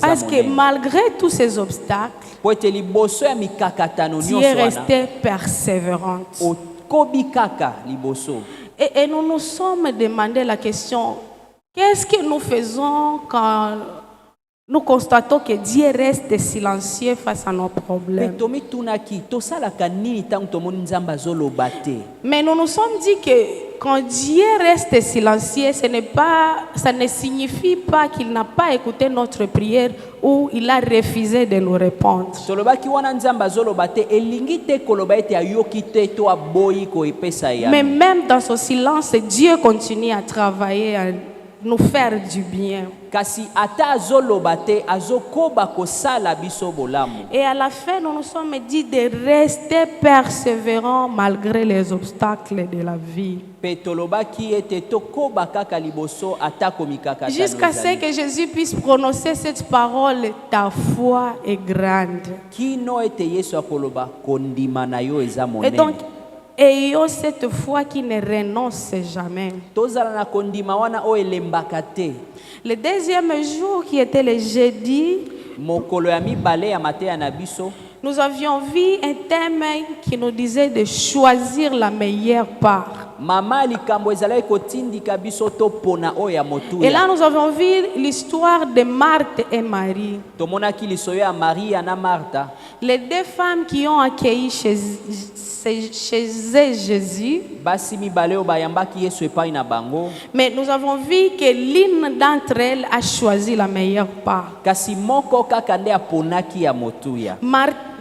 Parce que malgré tous ces obstacles, tu es restée persévérante. Et nous nous sommes demandé la question, qu'est-ce que nous faisons quand nous constatons que Dieu reste silencieux face à nos problèmes? Mais nous nous sommes dit que quand Dieu reste silencieux, ça ne signifie pas qu'il n'a pas écouté notre prière ou il a refusé de nous répondre. Mais même dans ce silence, Dieu continue à travailler, à nous faire du bien. Et à la fin, nous nous sommes dit de rester persévérants malgré les obstacles de la vie. Jusqu'à ce que Jésus puisse prononcer cette parole, ta foi est grande. Et donc, ayons cette foi qui ne renonce jamais. Le deuxième jour, qui était le jeudi, nous avions vu un thème qui nous disait de choisir la meilleure part. Et là, nous avons vu l'histoire de Marthe et Marie. Les deux femmes qui ont accueilli chez Jésus. Mais nous avons vu que l'une d'entre elles a choisi la meilleure part.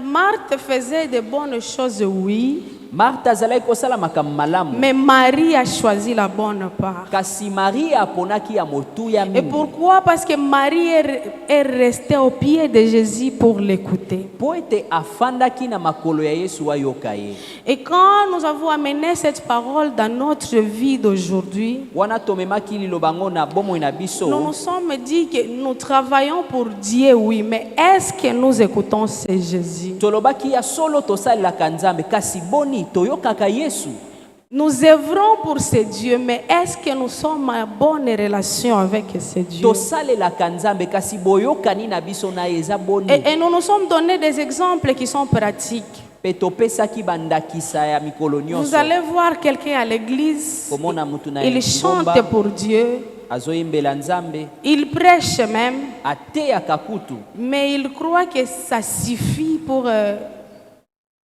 Marthe faisait de bonnes choses, oui. Mais Marie a choisi la bonne part. Et pourquoi? Parce que Marie est restée au pied de Jésus pour l'écouter. Et quand nous avons amené cette parole dans notre vie d'aujourd'hui, nous nous sommes dit que nous travaillons pour Dieu, oui, mais est-ce que nous écoutons ce Jésus? Nous œuvrons pour ce Dieu, mais est-ce que nous sommes en bonne relation avec ce Dieu? Et nous nous sommes donné des exemples qui sont pratiques. Vous allez voir quelqu'un à l'église, il chante pour Dieu, il prêche même, mais il croit que ça suffit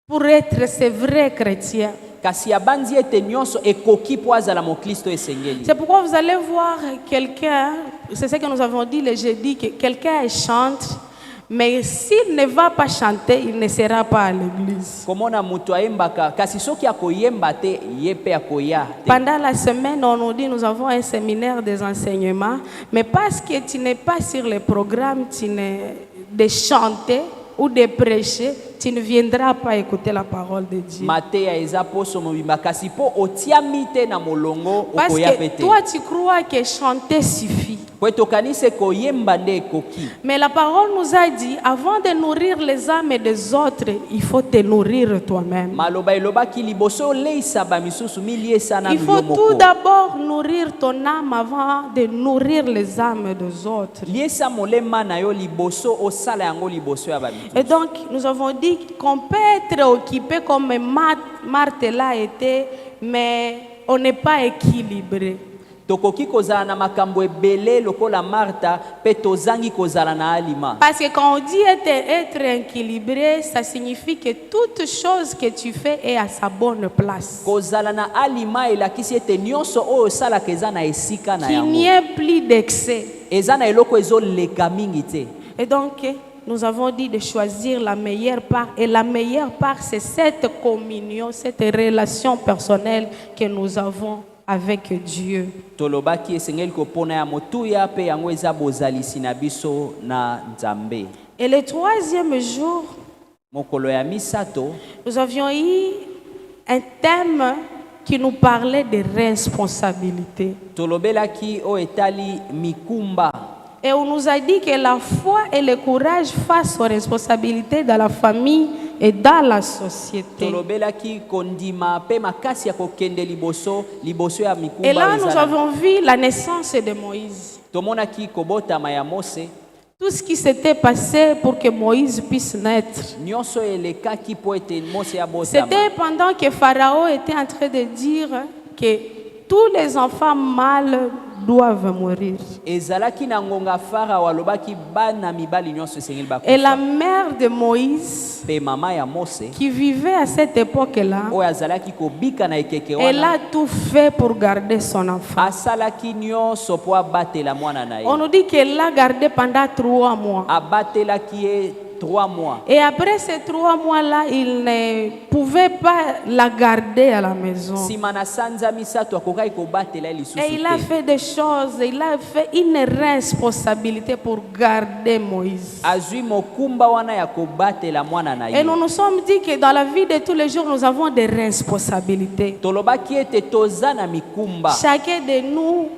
pour être ce vrai chrétien. C'est pourquoi vous allez voir quelqu'un, c'est ce que nous avons dit le jeudi, que quelqu'un chante, mais s'il ne va pas chanter, il ne sera pas à l'église. Pendant la semaine, on nous dit nous avons un séminaire des enseignements, mais parce que tu n'es pas sur le programme de chanter ou de prêcher, tu ne viendras pas écouter la parole de Dieu. Parce que toi, tu crois que chanter suffit. Mais la parole nous a dit, avant de nourrir les âmes des autres, il faut te nourrir toi-même. Il faut tout d'abord nourrir ton âme avant de nourrir les âmes des autres. Et donc, nous avons dit qu'on peut être occupé comme Marthe l'a été, mais on n'est pas équilibré. Parce que quand on dit être équilibré, ça signifie que toute chose que tu fais est à sa bonne place. Qu'il n'y ait plus d'excès. Et donc, nous avons dit de choisir la meilleure part. Et la meilleure part, c'est cette communion, cette relation personnelle que nous avons avec Dieu. Et le troisième jour, nous avions eu un thème qui nous parlait de responsabilité. Et on nous a dit que la foi et le courage face aux responsabilités dans la famille et dans la société. Et là, nous avons vu la naissance de Moïse. tomonaki kobotama ya Mose Tout ce qui s'était passé pour que Moïse puisse naître. nyonso elekaki po ete Mose abotama. C'était pendant que Pharaon était en train de dire que tous les enfants mâles doivent mourir. Ezalaki na ngonga Farao alobaki bana mibali nyonso esengeli bakufa. Et la mère de Moïse, Pe mama ya Mose qui vivait à cette époque-là, oyo azalaki kobika na ekeke elle wana a tout fait pour garder son enfant. asalaki nyonso po abatela mwana na ye. On nous dit qu'elle l'a gardé pendant 3 mois. Abatelaki ye 3 mois. Et après ces 3 mois-là, il ne pouvait pas la garder à la maison. Sima na sanza misato akokaki kobatela ye lisusu Et il a te. fait des choses, il a fait une responsabilité pour garder Moïse. Azwi mokumba wana ya kobatela mwana na Et ye. nous nous sommes dit que dans la vie de tous les jours, nous avons des responsabilités. Tolobaki ete toza na mikumba. Chacun de nous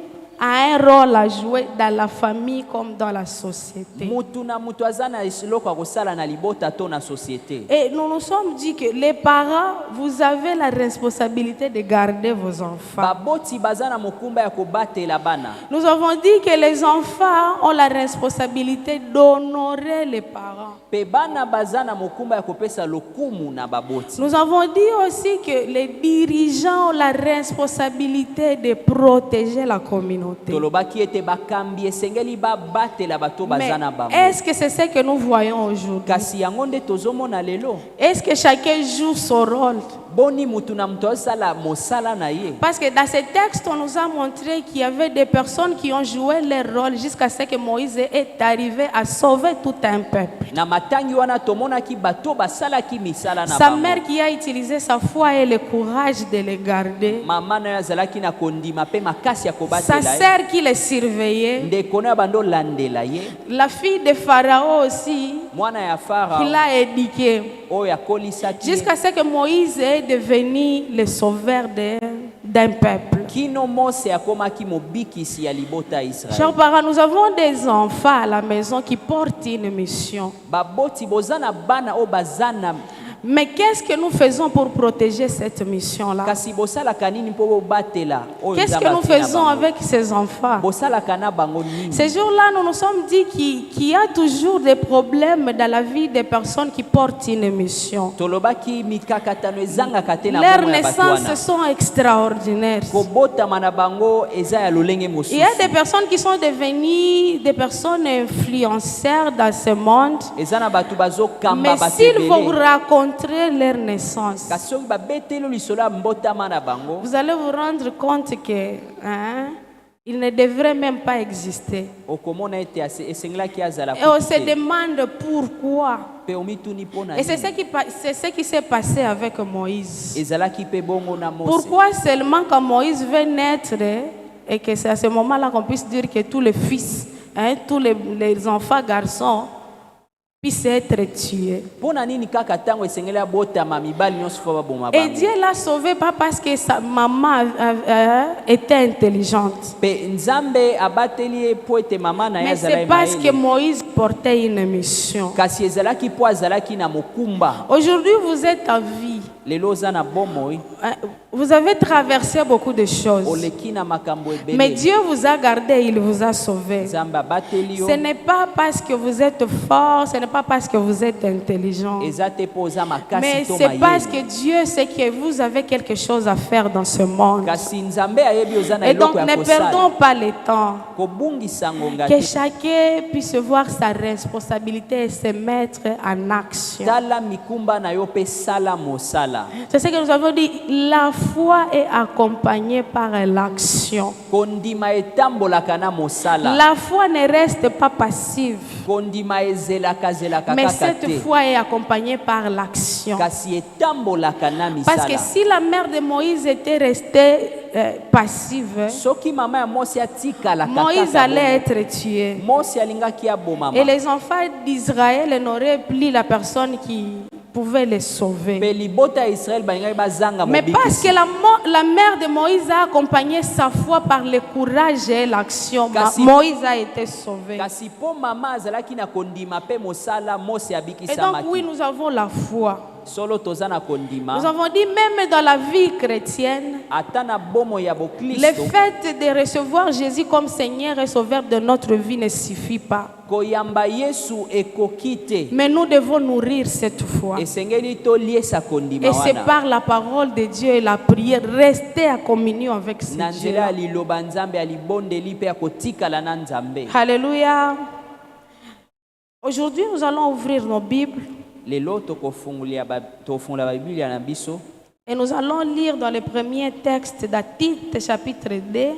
a un rôle à jouer dans la famille comme dans la société. Mutu na mutu aza na eloko ya kosala na libota to na société. Et nous nous sommes dit que les parents, vous avez la responsabilité de garder vos enfants. Baboti baza na mokumba ya kobatela bana. Nous avons dit que les enfants ont la responsabilité d'honorer les parents. Pe bana baza na mokumba ya kopesa lokumu na baboti. Nous avons dit aussi que les dirigeants ont la responsabilité de protéger la communauté. Tolobaki ete bakambi esengeli babatela bato Mais baza na bango. est-ce que c'est ce que nous voyons aujourd'hui? Kasi yango nde tozomona lelo. Est-ce que chacun joue son rôle? Boni mutu na mutu azosala mosala na ye. Parce que dans ce texte, on nous a montré qu'il y avait des personnes qui ont joué leur rôle jusqu'à ce que Moïse est arrivé à sauver tout un peuple. Na matangi wana tomonaki bato basalaki misala na Sa bango. mère qui a utilisé sa foi et le courage de les garder. Mama na yo azalaki na kondima pe makasi ya Sa kobatela ye. sœur qui les surveillait. Ndeko na yo bando landela ye. La fille de Pharaon aussi, Mwana ya Farao qui l'a éduqué. oyo akolisaki ye. Jusqu'à ce que Moïse est devenu le sauveur d'un peuple. Kino Mose akomaki mobikisi ya libota ya Israël. Chers parents, nous avons des enfants à la maison qui portent une mission. Baboti bozana bana o bazana Mais qu'est-ce que nous faisons pour protéger cette mission-là? kasi bosalaka nini mpo bobatela oyo Qu'est-ce eza que nous bato na faisons bango? avec ces enfants? Bosalaka na bango nini? Ces jours-là, nous nous sommes dit qu'il y a toujours des problèmes dans la vie des personnes qui portent une mission. Tolobaki mikakatano ezangaka te na Leurs bomoi ya bato wana. naissances sont extraordinaires. Kobotama na bango eza ya lolenge mosusu. Il y a des personnes qui sont devenues des personnes influenceurs dans ce monde. Eza na bato bazokamba Mais bato s'ils vont ebele. raconter leur naissance, Kasi soki babeteli lisolo ya mbotama na bango vous allez vous rendre compte que il ne devrait même pas exister. okomona ete esengelaki azala Et on se kutu te. demande pourquoi. Pe omituni mpo na Et c'est nini? c'est ce qui s'est passé avec Moïse. Ezalaki pe bongo na Mose. Pourquoi seulement quand Moïse veut naître et que c'est à ce moment-là qu'on puisse dire que tous les fils, tous les enfants garçons puissent être tués. Mpo na nini kaka ntango esengeli abotama mibali nyonso fo baboma Et bango? Dieu l'a sauvé pas parce que sa maman était intelligente, Pe Nzambe abateli ye po ete mama na ye mais azala c'est ye parce que mayele. Moïse portait une mission. Kasi ezalaki po azalaki na mokumba. Aujourd'hui, vous êtes en vie. Lelo oza na bomoi Vous avez traversé beaucoup de choses. oleki na makambo Mais ebele. Dieu vous a gardé, il vous a sauvé. Nzambe abateli yo Ce n'est pas parce que vous êtes fort, ce n'est pas parce que vous êtes intelligent. eza te po oza makasi Mais to c'est parce mayele. que Dieu sait que vous avez quelque chose à faire dans ce monde. Kasi Nzambe ayebi oza na Et donc eloko ya ne perdons kosala. pas le temps. Kobungisa ngonga Que te. chacun puisse voir sa responsabilité et se mettre en action. Tala mikumba na yo pe sala mosala. C'est ce que nous avons dit. La foi est accompagnée par l'action. Kondima etambolaka na mosala. La foi ne reste pas passive. Kondima ezelaka zelaka Mais kaka cette te. foi est accompagnée par l'action. Kasi etambolaka na Parce que misala. si la mère de Moïse était restée passive, Soki mama ya Mose atikalaka Moïse kaka allait bongo, être tué. Mose alingaki aboma. Et les enfants d'Israël n'auraient plus la personne qui pouvait les sauver. Pe libota ya Israël balingaki bazanga Mais parce que mobikisi. la mère de Moïse a accompagné sa foi par le courage et l'action, Kasi- Moïse a été sauvé. Kasi po mama azalaki na kondima pe mosala Mose Et donc abikisamaki. oui, nous avons la foi. solo toza na Nous kondima avons dit même dans la vie chrétienne, ata na bomo ya le boklisto fait de recevoir Jésus comme Seigneur et Sauveur de notre vie ne suffit pas. koyamba Yesu ekoki te. Mais nous devons nourrir cette foi. Esengeli toliesa kondima Et c'est wana par la parole de Dieu et la prière, rester en communion avec ce na Dieu. nzela ya liloba nzambe alibondeli mpe akotikala na nzambe. Alléluia. Aujourd'hui, nous allons ouvrir nos Bibles Lelo tofungola babiblia na biso et nous allons lire dans le premier texte d'Tite, chapitre 2.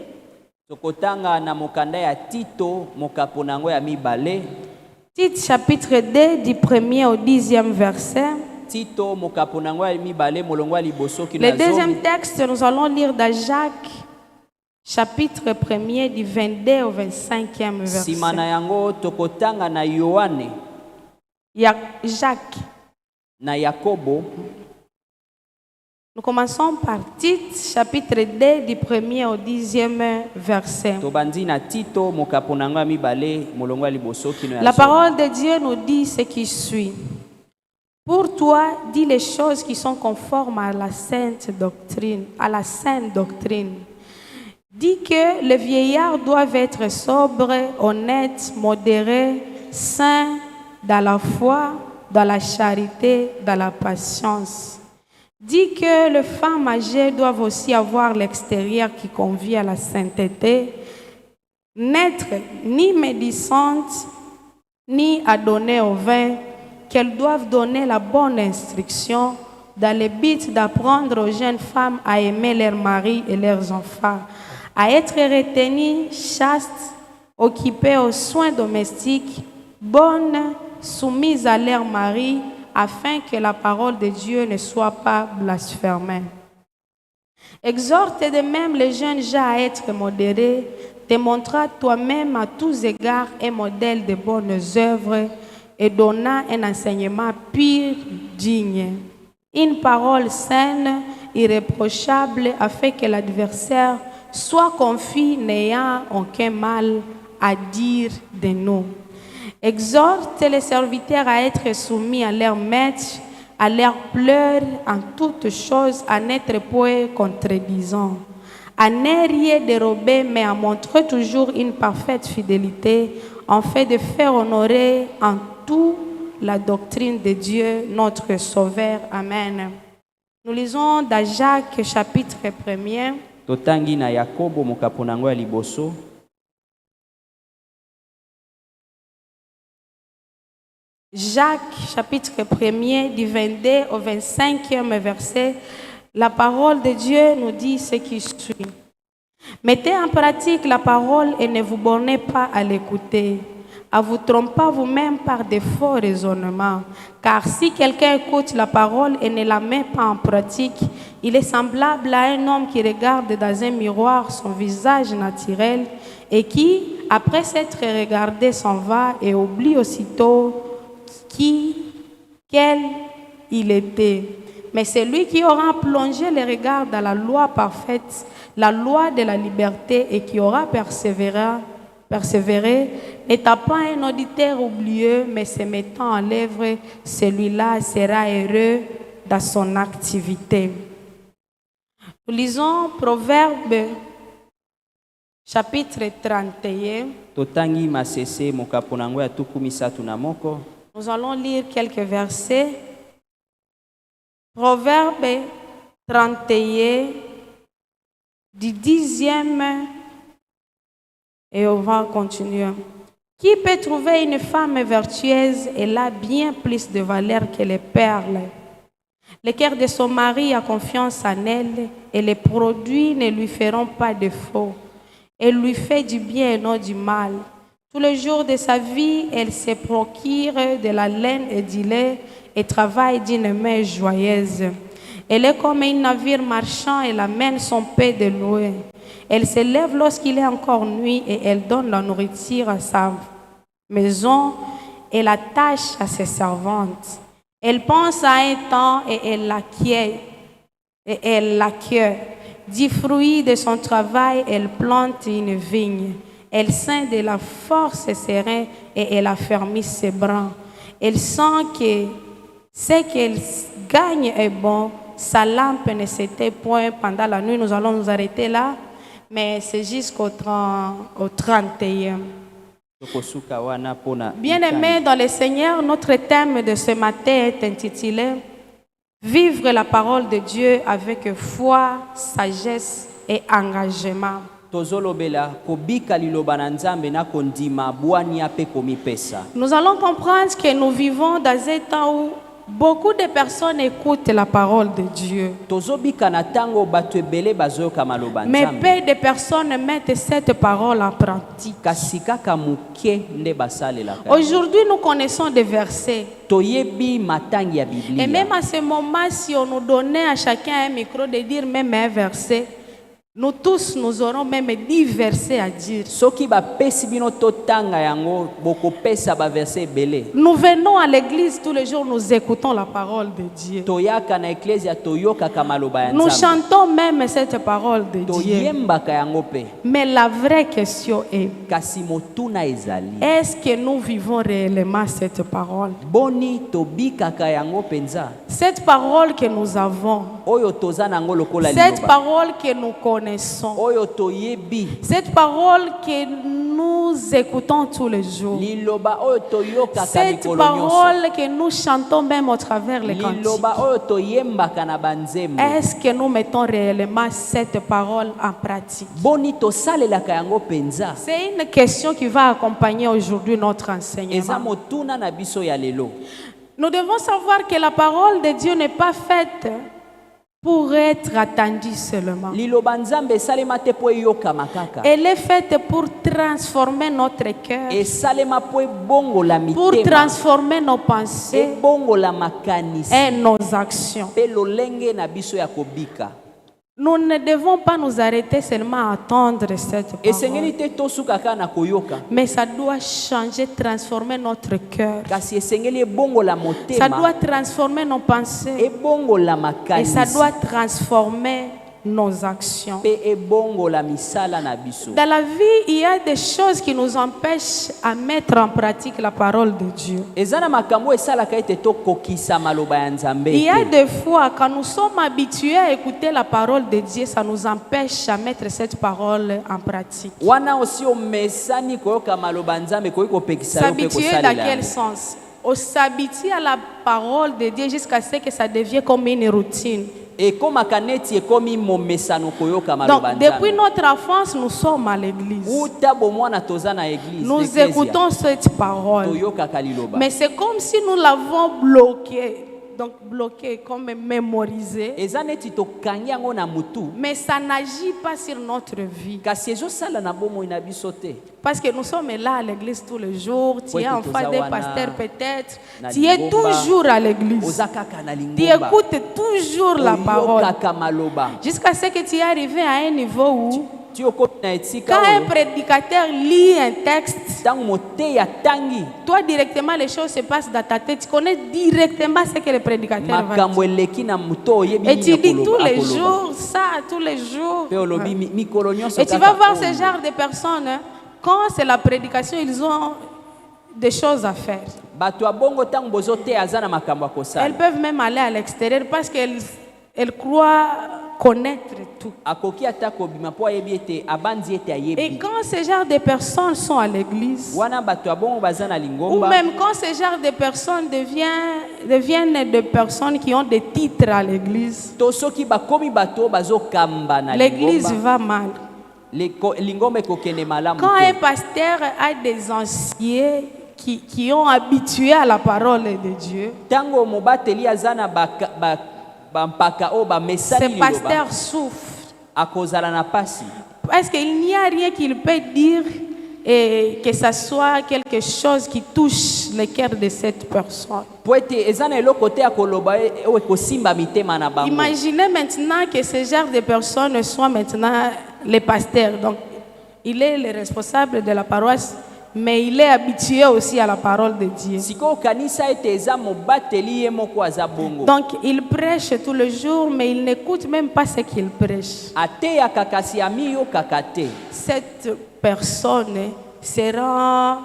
tokotanga na mokanda ya Tito mokapo nango ya mibale. Tite, chapitre 2, du 1er au 10e verset. Tito mokapo nango ya mibale molongo ya liboso kino Le ya deuxième zomi. texte, nous allons lire dans Jacques, chapitre 1er, du 22 au 25e verset. Sima na yango tokotanga na Yohane Jacques. na Yakobo. Nous commençons par Tite, chapitre 2, du 1er au 10e verset. Tobandi na Tito mokapo nango ya mibale molongo ya liboso kino ya La zomi. parole de Dieu nous dit ce qui suit. Pour toi, dis les choses qui sont conformes à la sainte doctrine, Dis que les vieillards doivent être sobres, honnêtes, modérés, saints dans la foi, dans la charité, dans la patience. Dis que les femmes âgées doivent aussi avoir l'extérieur qui convient à la sainteté, n'être ni médisantes, ni adonnées au vin, qu'elles doivent donner la bonne instruction dans le but d'apprendre aux jeunes femmes à aimer leurs maris et leurs enfants, à être retenues, chastes, occupées aux soins domestiques, bonnes, soumises à leur mari, afin que la parole de Dieu ne soit pas blasphémée. Exhorte de même les jeunes gens à être modérés, te montrant toi-même à tous égards un modèle de bonnes œuvres et donnant un enseignement pur, digne. Une parole saine, irréprochable, afin que l'adversaire soit confus, n'ayant aucun mal à dire de nous. Exhorte les serviteurs à être soumis à leur maître, à leur pleurs en toutes choses, à n'être point contredisant, à ne rien dérober, mais à montrer toujours une parfaite fidélité, en fait de faire honorer en tout la doctrine de Dieu, notre Sauveur. Amen. Nous lisons dans Jacques, chapitre 1er. Totangi na Yakobo mokapo nango ya liboso. Jacques, chapitre 1er, du 22 au 25e verset, la parole de Dieu nous dit ce qui suit. Mettez en pratique la parole et ne vous bornez pas à l'écouter, à vous tromper vous-même par de faux raisonnements. Car si quelqu'un écoute la parole et ne la met pas en pratique, il est semblable à un homme qui regarde dans un miroir son visage naturel et qui, après s'être regardé, s'en va et oublie aussitôt quel il était. Mais celui qui aura plongé le regard dans la loi parfaite, la loi de la liberté, et qui aura persévéré, n'étant pas un auditeur oublieux, mais se mettant en l'œuvre, celui-là sera heureux dans son activité. Nous lisons Proverbe, chapitre 31. Totangi masese mokapo nango ya tuku misatu na moko. Nous allons lire quelques versets. Proverbe 31, du 10e, et on va continuer. Qui peut trouver une femme vertueuse? Elle a bien plus de valeur que les perles. Le cœur de son mari a confiance en elle, et les produits ne lui feront pas défaut. Elle lui fait du bien et non du mal. Tous les jours de sa vie, elle se procure de la laine et du lait et travaille d'une main joyeuse. Elle est comme un navire marchand, elle amène son pain de loin. Elle se lève lorsqu'il est encore nuit et elle donne la nourriture à sa maison et la tâche à ses servantes. Elle pense à un temps et elle l'accueille. Du fruit de son travail, elle plante une vigne. Elle sent de la force sereine et elle affermit ses bras. Elle sent que ce qu'elle gagne est bon. Sa lampe ne s'était point pendant la nuit. Nous allons nous arrêter là. Mais c'est jusqu'au 31. Bien-aimés dans le Seigneur, notre thème de ce matin est intitulé « Vivre la parole de Dieu avec foi, sagesse et engagement ». Nous allons comprendre que nous vivons dans un temps où beaucoup de personnes écoutent la parole de Dieu. Mais peu de personnes mettent cette parole en pratique. Aujourd'hui, nous connaissons des versets. Et même à ce moment, si on nous donnait à chacun un micro de dire même un verset, nous tous, nous aurons même 10 versets à dire. Nous venons à l'église tous les jours, nous écoutons la parole de Dieu. Nous chantons même cette parole de Dieu. Mais la vraie question est, est-ce que nous vivons réellement cette parole? Cette parole que nous avons, cette parole que nous connaissons, cette parole que nous écoutons tous les jours, cette parole que nous chantons même au travers les cantiques, est-ce que nous mettons réellement cette parole en pratique? C'est une question qui va accompagner aujourd'hui notre enseignement. Nous devons savoir que la parole de Dieu n'est pas faite pour être attendue seulement. Elle est faite pour transformer notre cœur, pour transformer nos pensées et nos actions. Nous ne devons pas nous arrêter seulement à attendre cette parole. Mais ça doit changer, transformer notre cœur. Ça doit transformer nos pensées. Et ça doit transformer nos actions. Dans la vie, il y a des choses qui nous empêchent à mettre en pratique la parole de Dieu. Il y a des fois, quand nous sommes habitués à écouter la parole de Dieu, ça nous empêche à mettre cette parole en pratique. S'habituer dans quel sens? On s'habitue à la parole de Dieu jusqu'à ce que ça devienne comme une routine. Donc, depuis notre enfance, nous sommes à l'église. Nous écoutons cette parole. Mais c'est comme si nous l'avons bloqué. Donc, bloqué, comme mémorisé. Mais ça n'agit pas sur notre vie. Parce que nous sommes là à l'église tous les jours. Tu es enfant des pasteurs peut-être. Tu es toujours à l'église. Tu écoutes toujours la parole. Jusqu'à ce que tu es arrivé à un niveau où, quand un prédicateur lit un texte, toi directement les choses se passent dans ta tête. Tu connais directement ce que le prédicateur va dire. Et tu dis tous les jours ça, tous les jours. Et tu vas voir ce genre de personnes, hein, quand c'est la prédication, ils ont des choses à faire. Elles peuvent même aller à l'extérieur parce qu'elles croient connaître tout. Et quand ce genre de personnes sont à l'église, ou même quand ce genre de personnes deviennent des personnes qui ont des titres à l'église, l'église va mal. Quand un pasteur a des anciens qui ont habitué à la parole de Dieu, ce pasteur souffre. Parce qu'il n'y a rien qu'il peut dire et que ce soit quelque chose qui touche le cœur de cette personne. Imaginez maintenant que ce genre de personnes soient maintenant les pasteurs. Donc, il est le responsable de la paroisse, mais il est habitué aussi à la parole de Dieu. Donc il prêche tous les jours, mais il n'écoute même pas ce qu'il prêche. Cette personne sera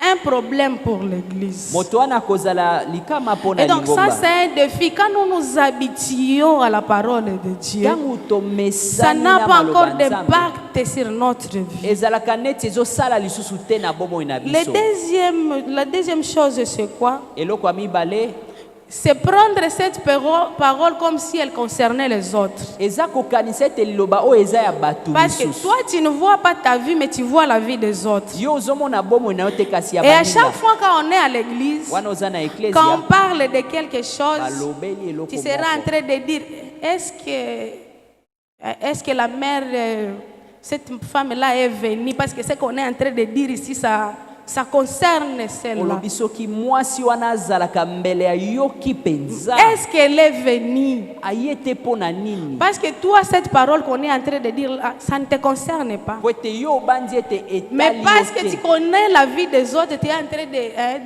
un problème pour l'église. moto wana kozala likama pona Et donc ça, lingomba. c'est un défi. Quand nous nous habituons à la parole de Dieu, Tangu ça tomesani n'a na pas encore maloba nzambe, d'impact sur notre vie. ezalaka neti ezosala lisusu te na bomoi na biso. La deuxième chose, c'est quoi? Eloko ya mibale, C'est prendre cette parole comme si elle concernait les autres. eza kokanisa ete liloba oyo eza ya bato Parce que lisusu. toi, tu ne vois pas ta vie, mais tu vois la vie des autres. Yo ozomona bomoi na yo te kasi ya Et à baninga. chaque fois quand on est à l'église, Wana oza na quand on eklesia, parle de quelque chose, balobeli eloko tu seras en moko. train de dire, est-ce que la mère, cette femme-là est venue? Parce que ce qu'on est en train de dire ici, ça concerne celle-là. olobi soki mwasi wana azalaka mbele ya yoki penza, Est-ce qu'elle est venue? aye te mpo na nini? Parce que toi, cette parole qu'on est en train de dire, là, ça ne te concerne pas. Po ete yo obandi ete Mais etali parce yo que tu te. connais la vie des autres, tu es en train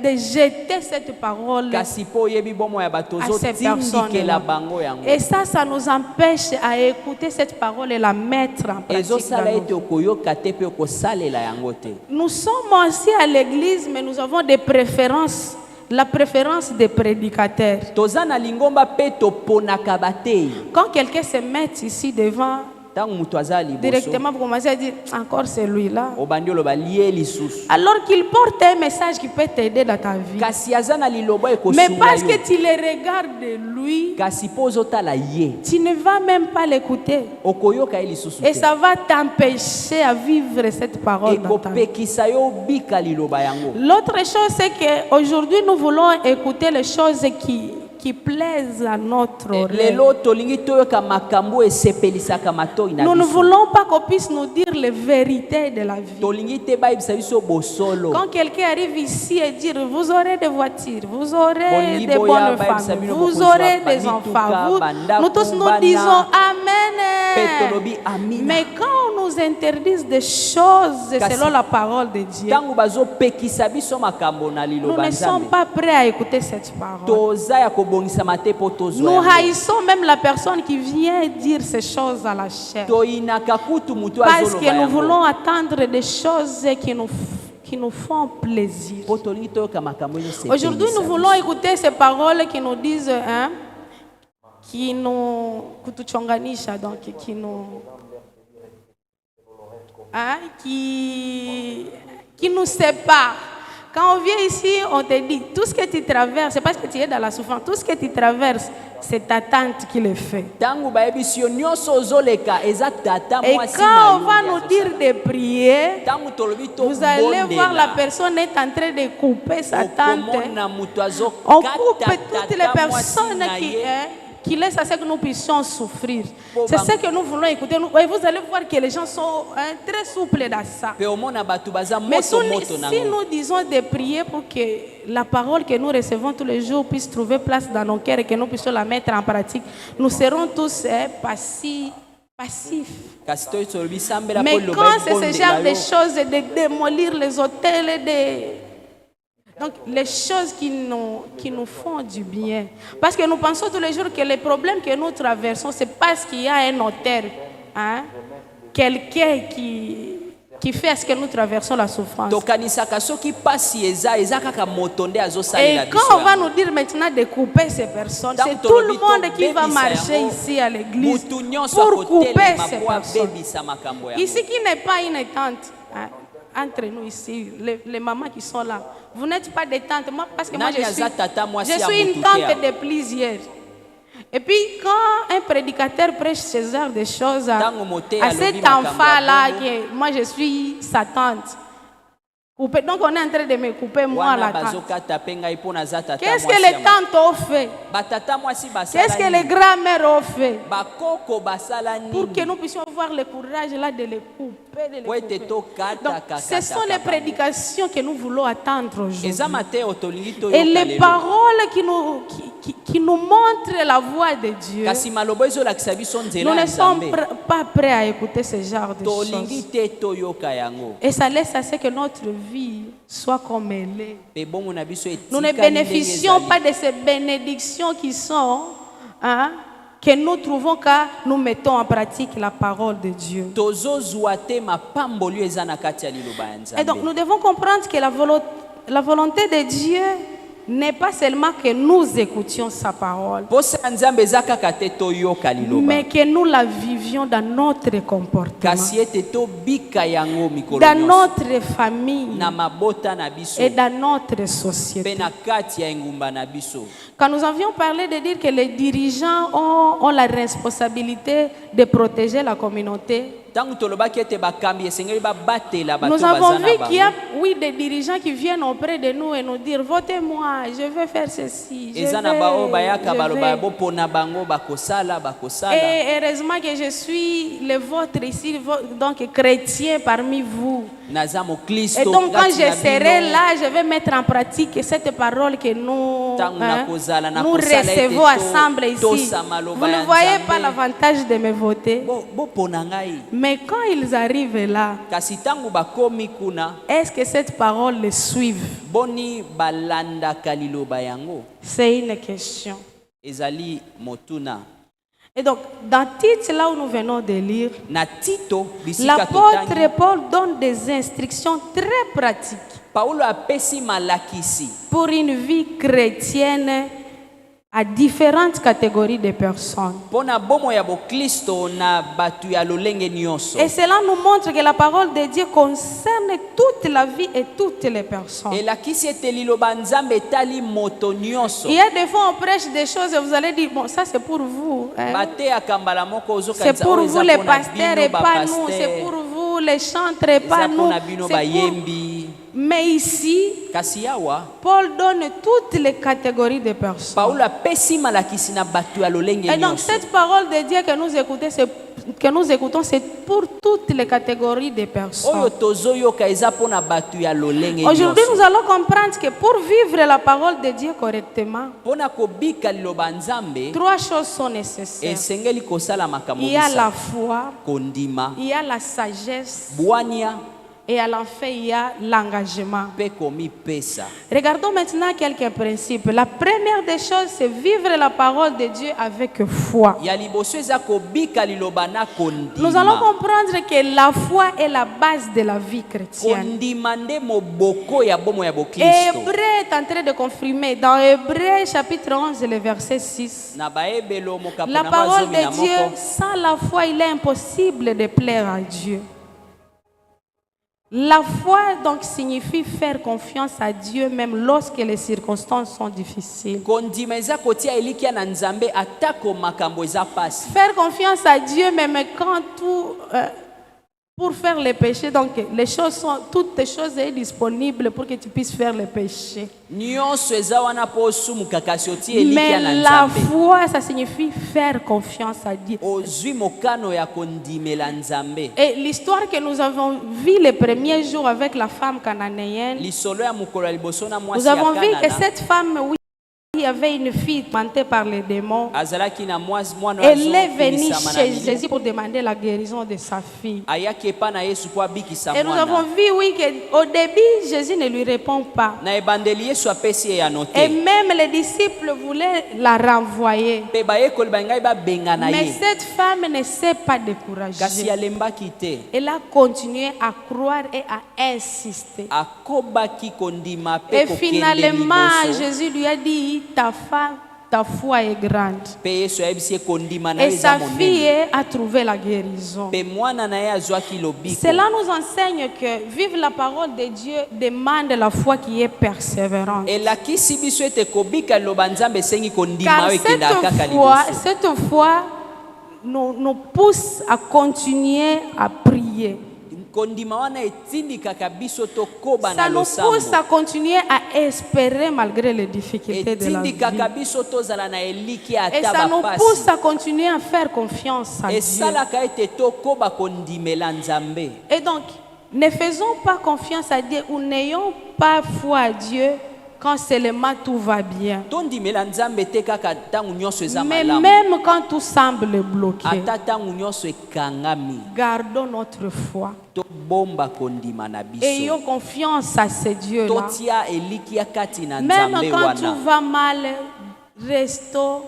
de jeter cette parole. Kasi po oyebi bomoi ya bato À ces ozotindikela personnes-là. bango yango. Et ça nous empêche à écouter cette parole et la mettre en pratique. ezosala dans nos ete okoyoka te mpe okosalela yango te. Nous sommes aussi à l'église, mais nous avons des préférences. La préférence des prédicateurs. toza na lingomba mpe toponaka batei. Quand quelqu'un se met ici devant, ntango moto aza liboso, directement vous commencez à dire, encore celui-là. obandi oloba lie lisusu, Alors qu'il porte un message qui peut t'aider dans ta vie. kasi aza na liloba Mais ekosunga parce yo, que tu le regardes de lui, kasi mpo ozotala ye, tu ne vas même pas l'écouter. okoyoka ye lisusu Et te. ça va t'empêcher à vivre cette parole dans ta vie. ekopekisa yo obika liloba yango. L'autre chose, c'est qu'aujourd'hui, nous voulons écouter les choses qui plaisent à notre oreille. lelo tolingi toyoka makambo esepelisaka matoi na Nous ne biso. voulons pas qu'on puisse nous dire les vérités de la vie. tolingi te bayebisa biso bosolo. Quand quelqu'un arrive ici et dit, vous aurez des voitures, vous aurez Bolingi des boya, bonnes bayebisa femmes, bino vous bokozwa aurez des bamituka, enfants. bandaku, Nous tous nous bana. disons Mpe Amen. tolobi amina. Mais quand on nous interdise des choses Kasi- selon la parole de Dieu, ntango bazopekisa biso makambo na nous liloba ne sommes nzambe, pas prêts à écouter cette parole. toza ya kobongisama te mpo tozwa Nous yango. haïssons même la personne qui vient dire ces choses à la chair. toyinaka kutu mutu Parce azoloba que nous yango. voulons attendre des choses qui nous font plaisir. Mpo tolingi toyoka makambo ezo Aujourd'hui, nous sepelisa voulons biso. écouter ces paroles qui nous disent, qui nous kutuchonganisha, donc qui nous, qui nous séparent. Quand on vient ici, on te dit, tout ce que tu traverses, c'est parce que tu es dans la souffrance, tout ce que tu traverses, c'est ta tante qui le fait. ntango bayebisi yo nyonso ozoleka eza tata Et mwasi quand on na va yo nous nde dire azosala. de prier, ntango tolobi vous allez voir la tobondela, personne est en train de couper sa tante. okomona mutu On coupe azokata toutes les tata mwasi personnes na ye. qui laissent à ce que nous puissions souffrir. Pauvre C'est ce que nous voulons écouter. Et vous allez voir que les gens sont très souples dans ça. mpe omona bato baza Mais moto si nous disons de prier pour que la parole que nous recevons tous les jours puisse trouver place dans nos cœurs et que nous puissions la mettre en pratique, nous serons tous passifs. kasi toi tolobi sambela Mais mpo liloba quand c'est ce ebondela genre de yo, choses, de démolir les hôtels, donc les choses qui nous font du bien. Parce que nous pensons tous les jours que les problèmes que nous traversons, c'est parce qu'il y a un auteur, quelqu'un qui fait à ce que nous traversons la souffrance. tokanisaka soki pasi eza kaka moto nde azosalela Et biso quand on va yango. nous dire maintenant de couper ces personnes, Ntango c'est tout le tolobi monde qui va tobebisa marcher yango, ici à l'église mutu nyonso pour couper akotelema ces po personnes. abebisa makambo yango. Ici qui n'est pas une tante, entre nous ici, les mamans qui sont là, vous n'êtes pas des tantes. Moi, parce que moi, Nani aza tata mwasi ya je suis une mutu te tante yango. de plusieurs. Et puis, quand un prédicateur prêche ce genre de choses à Ntango moté alobi cet makambo enfant-là, ya bongo, que moi je suis sa tante. Couper. Donc, on est en train de me couper, moi, wana la tante. bazokata mpe ngai mpo naza tata Qu'est-ce que mwasi les ya tantes ont fait? batata mwasi Qu'est-ce que les basala grands-mères ont fait? bakoko basala Pour que nini nous puissions avoir le courage là de les couper, de les po ete couper. Donc, tokataka ce sont les prédications que nous voulons attendre aujourd'hui. eza mateo tolingi Et toyoka les lelo paroles qui nous montrent la voie de Dieu. kasi maloba ezolakisa biso Nous nzela ne ya sommes nzambe pas prêts à écouter ce genre de tolingi choses. te toyoka yango Et ça laisse à ce que notre vie soit comme elle est. mpe bongo na biso Nous ne etikali ndenge bénéficions ezali. pas de ces bénédictions qui sont, que nous trouvons quand nous mettons en pratique la parole de Dieu. tozozwa te mapamboli eza na kati ya liloba ya Et donc nzambe nous devons comprendre que la volonté de Dieu n'est pas seulement que nous écoutions sa parole, Posa ya Nzambe eza kaka te toyoka liloba. mais que nous la vivions dans notre comportement, Kasi ete tobika yango mikolo dans nyonso. notre famille Na mabota na biso. et dans notre Pe société. na kati ya engumba na biso. Quand nous avions parlé de dire que les dirigeants ont la responsabilité de protéger la communauté, Tangu tolobaki ete bakambi esengeli babatela bato nous avons baza na vu qu'il y a, bango. oui, des dirigeants qui viennent auprès de nous et nous dire, votez-moi, je vais faire ceci, je Eza na bao vais, bayaka baloba je bopona bango bakosala vais. bakosala. Et heureusement que je suis le vôtre ici, donc chrétien parmi vous. Naza mo Et Kristo donc quand kati je na serai bino. là, je vais mettre en pratique cette parole que nous, Tangu nakozala, nous nakosala recevons ete ensemble ici. tosa Vous maloba ne ya voyez Nzambe. pas l'avantage de me voter. Bopona ngai. Mais quand ils arrivent là, Kasi tangu bakomi kuna est-ce que cette parole les suit? boni balandaka liloba yango. C'est une question. Ezali motuna. Et donc, dans Tite, là où nous venons de lire, Na Tito bisika l'apôtre totangi. Paul donne des instructions très pratiques Paulo apesi malakisi pour une vie chrétienne à différentes catégories de personnes. pona bomo ya boklisto na batu ya lolenge nyonso. Et cela nous montre que la parole de Dieu concerne toute la vie et toutes les personnes. Elakisi ete liloba Nzambe etali moto nyonso. Il y a des fois on prêche des choses et vous allez dire, bon, ça c'est pour vous. Hein. Bate akambala moko ozoka C'est pour vous les pasteurs et pas nous. C'est pour vous les chantres et pas nous. bino C'est pour... bayembi. Mais ici, Kasi awa Paul donne toutes les catégories de personnes. Paulo apesi malakisi na batu ya lolenge Et donc nyonso. cette parole de Dieu que nous écoutons, c'est pour toutes les catégories de Oyo personnes. tozoyoka eza pona batu ya lolenge Aujourd'hui, nyonso. nous allons comprendre que pour vivre la parole de Dieu correctement, Pona kobika liloba Nzambe trois choses sont nécessaires. esengeli kosala makambo Il y a la misato. foi, Kondima, il y a la sagesse bwania et à la fin, il y a l'engagement. pe komipesa. Regardons maintenant quelques principes. La première des choses, c'est vivre la parole de Dieu avec foi. Ya liboso eza kobika liloba na Nous allons kondima. comprendre que la foi est la base de la vie chrétienne. Kondima nde moboko ya bomo ya Et boklisto. Hébreu est en train de confirmer dans Hébreu chapitre 11, le verset 6. Na baebelo mokapo La na parole mazomi na de Dieu, moko. sans la foi, il est impossible de plaire à Dieu. La foi donc signifie faire confiance à Dieu même lorsque les circonstances sont difficiles. Kondima eza kotia elikia na Nzambe atako makambo eza pasi. Faire confiance à Dieu même quand tout... pour faire les péchés, donc toutes les choses sont disponibles pour que tu puisses faire les péchés. Nyonso eza wana po osumuka kasi otie elikia Mais na la Nzambe. foi, ça signifie faire confiance à Dieu. Ozwi mokano ya kondimela Nzambe. Et l'histoire que nous avons vue les premiers jours avec la femme cananéenne, Lisolo ya mokolo ya liboso na mwasi nous ya avons vu que Kanana. cette femme, oui, il y avait une fille mentée par les démons. Azalaki na mwasi mwana Elle est venue azofilisama na chez milimo. Jésus pour demander la guérison de sa fille. Ayaki epa na Yesu po abikisa Et nous avons mwana. vu, oui, qu'au début, Jésus ne lui répond pas. Na ebandeli Yesu apesi ye ya Et note. même les disciples voulaient la renvoyer. Pe bayekoli bangai babenga na Mais ye. cette femme ne s'est pas Kasi découragée. alembaki te. Elle a continué à croire et à insister. Akobaki kondima pe Et kokende finalement, liboso. Jésus lui a dit, ta foi est grande. Pe Yesu ayebisi ye kondima na ye Et eza sa fille monene. a trouvé la guérison. Pe mwana na ye azwaki lobiko. Cela nous enseigne que vivre la parole de Dieu demande la foi qui est persévérante. Elakisi biso ete kobika liloba Nzambe esengi kondima Car oyo ekendaka kaka liboso. cette foi nous pousse à continuer à prier. Kondima wana etindikaka biso tokoba na Ça nous losambo. pousse à continuer à espérer malgré les difficultés de la vie. etindikaka biso tozala na eliki Et ata ça nous bapasi. pousse à continuer à faire confiance à Dieu. Esalaka ete tokoba kondimela Nzambe. Et donc, ne faisons pas confiance à Dieu ou n'ayons pas foi à Dieu quand seulement tout va bien. Tondimela Nzambe te kaka ntango nyonso eza Mais malamu. même quand tout semble bloqué, Ata ntango nyonso ekangami. gardons notre foi. Tobomba kondima na Ayons biso. confiance à ce Dieu-là. Totia eliki ya kati na Même Nzambe quand wana. tout va mal, restons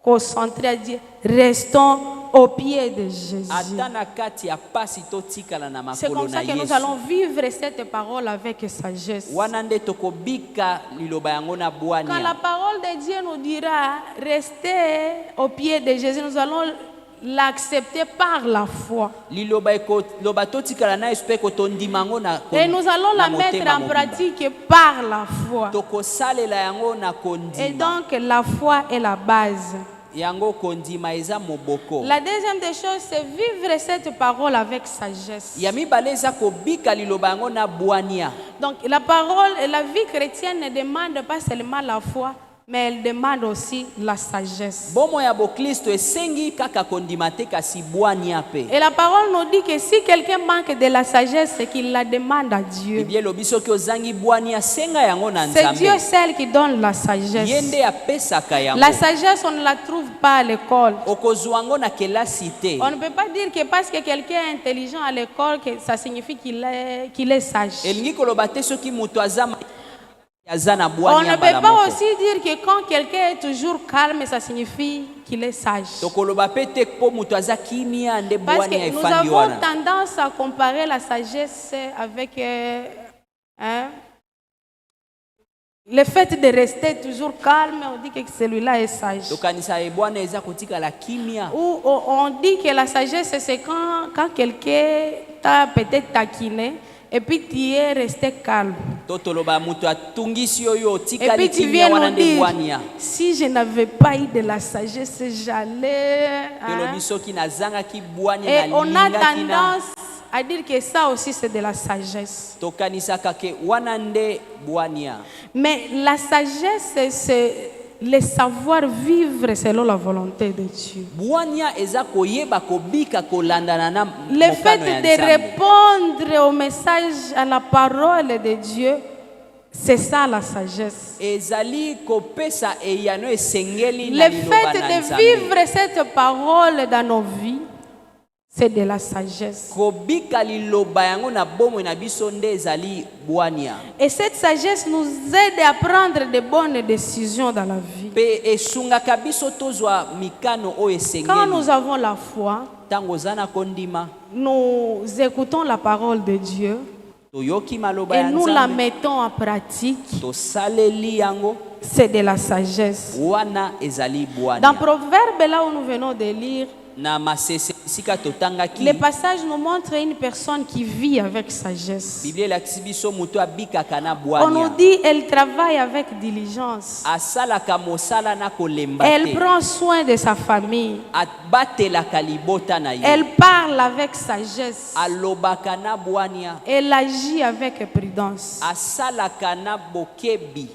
concentrés à Dieu. Restons aux pieds de Jésus. ata na kati ya pasi totikala na C'est makolo comme na ça que nous Yesu. allons vivre cette parole avec sagesse. Wana nde tokobika liloba yango na Quand la bwania. parole de Dieu nous dira restez aux pieds de Jésus, nous allons l'accepter par la foi. Liloba loba totikala na Yesu pe kotondima yango na Et nous allons la na mettre motema en mobimba. pratique par la foi. Tokosalela yango na Et kondima. donc la foi est la base. Yango kondima eza moboko. La deuxième des choses, c'est vivre cette parole avec sagesse. Ya mibale eza kobika liloba yango na bwania. Donc la parole, la vie chrétienne ne demande pas seulement la foi, mais elle demande aussi la sagesse. Bomo ya boklisto esengi kaka kondima te kasi bwania pe. Et la parole nous dit que si quelqu'un manque de la sagesse, c'est qu'il la demande à Dieu. Biblia elobi soki ozangi bwania senga yango na C'est Dieu Nzambe. seul qui donne la sagesse. Ye nde apesaka yango. La sagesse, on ne la trouve pas à l'école. Okozwa yango na kelasi te. On ne peut pas dire que parce que quelqu'un est intelligent à l'école, que ça signifie qu'il est sage. Elingi koloba te soki mutu aza na On bwania ne mbala peut pas moko. aussi dire que quand quelqu'un est toujours calme, ça signifie qu'il est sage. Tokoloba pe te po mutu aza kimia nde Parce bwania que nous efandi avons wana. tendance à comparer la sagesse avec le fait de rester toujours calme. On dit que celui-là est sage. Tokanisa e bwana eza kotikala kimia. Ou on dit que la sagesse, c'est quand quelqu'un t'a peut-être taquiné et puis tu es resté calme. Totoloba mutu atungisi oyo Et otikali puis tu kimia viens wana nous nde dire, bwania. si je n'avais pas eu de la sagesse, j'allais... Tolobi soki nazangaki bwania Et on a nalingaki na. tendance à dire que ça aussi c'est de la sagesse. Tokanisaka ke wana nde bwania. Mais la sagesse, c'est le savoir vivre selon la volonté de Dieu. Bwania eza koyeba kobika kolandana na Le mokano fait ya de Nzambe. répondre au message, à la parole de Dieu, c'est ça la sagesse. Ezali kopesa eyano esengeli Le na liloba fait na de Nzambe. vivre cette parole dans nos vies, c'est de la sagesse. Kobika liloba yango na bomo na biso nde ezali bwania. Et cette sagesse nous aide à prendre de bonnes décisions dans la vie. Pe esungaka biso tozwa mikano oyo Quand nous esengeli. avons la foi, Tango oza na kondima nous écoutons la parole de Dieu toyoki maloba et ya nous la Nzambe mettons en pratique. tosaleli yango C'est de la sagesse. wana ezali Dans bwania. Proverbe, là où nous venons de lire, Na masese sika totangaki les passages nous montrent une personne qui vit avec sagesse. Biblia elakisi biso moto abikaka na On nous bwania. dit elle travaille avec diligence. Asalaka mosala na kolemba Elle te. prend soin de sa famille. Abatelaka libota na ye. Elle parle avec sagesse. Alobaka na bwania. Elle agit avec prudence. Asalaka na bokebi.